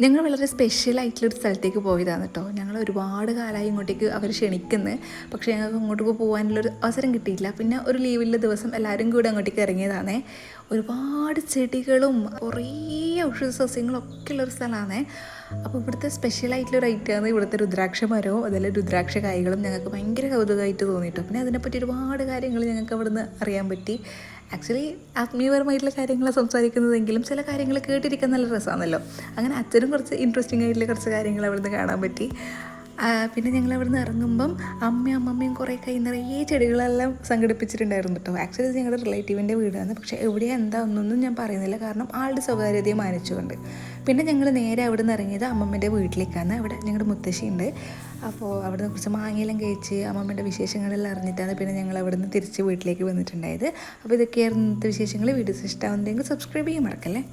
ഞങ്ങൾ വളരെ സ്പെഷ്യലായിട്ടുള്ളൊരു സ്ഥലത്തേക്ക് പോയതാണ് കേട്ടോ. ഞങ്ങൾ ഒരുപാട് കാലമായി ഇങ്ങോട്ടേക്ക് അവർ ക്ഷണിക്കുന്നത്, പക്ഷേ ഞങ്ങൾക്ക് ഇങ്ങോട്ടേക്ക് പോകാനുള്ളൊരു അവസരം കിട്ടിയില്ല. പിന്നെ ഒരു ലീവിലുള്ള ദിവസം എല്ലാവരും കൂടെ അങ്ങോട്ടേക്ക് ഇറങ്ങിയതാണേ. ഒരുപാട് ചെടികളും കുറേ ഔഷധ സസ്യങ്ങളും ഒക്കെ ഉള്ളൊരു സ്ഥലമാണേ. അപ്പോൾ ഇവിടുത്തെ സ്പെഷ്യലായിട്ടുള്ളൊരു ഐറ്റമാണ് ഇവിടുത്തെ രുദ്രാക്ഷ മരവും അതുപോലെ രുദ്രാക്ഷ കായ്കളും ഞങ്ങൾക്ക് ഭയങ്കര കൗതുകമായിട്ട് തോന്നിയിട്ടു. പിന്നെ അതിനെപ്പറ്റി ഒരുപാട് കാര്യങ്ങൾ ഞങ്ങൾക്ക് അവിടുന്ന് അറിയാൻ പറ്റി. ആക്ച്വലി ആത്മീയപരമായിട്ടുള്ള കാര്യങ്ങളാണ് സംസാരിക്കുന്നതെങ്കിലും ചില കാര്യങ്ങൾ കേട്ടിരിക്കാൻ നല്ല രസമാണല്ലോ. അങ്ങനെ അച്ഛനും കുറച്ച് ഇൻട്രസ്റ്റിംഗ് ആയിട്ടുള്ള കുറച്ച് കാര്യങ്ങൾ അവിടുന്ന് കാണാൻ പറ്റി. പിന്നെ ഞങ്ങൾ അവിടുന്ന് ഇറങ്ങുമ്പം അമ്മമ്മയും കുറേ കൈ നിറയെ ചെടികളെല്ലാം സംഘടിപ്പിച്ചിട്ടുണ്ടായിരുന്നു കേട്ടോ. ആക്ച്വലി ഇത് ഞങ്ങളുടെ റിലേറ്റീവിൻ്റെ വീടാണ്, പക്ഷേ എവിടെയാണ് എന്താ ഒന്നൊന്നും ഞാൻ പറയുന്നില്ല, കാരണം ആളുടെ സ്വകാര്യതയെ മാനിച്ചുകൊണ്ട്. പിന്നെ ഞങ്ങൾ നേരെ അവിടെ നിന്ന് ഇറങ്ങിയത് അമ്മമ്മേൻ്റെ വീട്ടിലേക്കാണ്. അവിടെ ഞങ്ങളുടെ മുത്തശ്ശിയുണ്ട്. അപ്പോൾ അവിടെ നിന്ന് കുറച്ച് മാങ്ങയെല്ലാം കഴിച്ച് അമ്മമ്മേൻ്റെ വിശേഷങ്ങളെല്ലാം അറിഞ്ഞിട്ടാണ് പിന്നെ ഞങ്ങൾ അവിടെ നിന്ന് തിരിച്ച് വീട്ടിലേക്ക് വന്നിട്ടുണ്ടായത്. അപ്പോൾ ഇതൊക്കെയായിരുന്നു ഇന്നത്തെ വിശേഷങ്ങൾ. വീഡിയോസ് ഇഷ്ടമാവുന്നതെങ്കിൽ സബ്സ്ക്രൈബ് ചെയ്യാൻ മറക്കല്ലേ.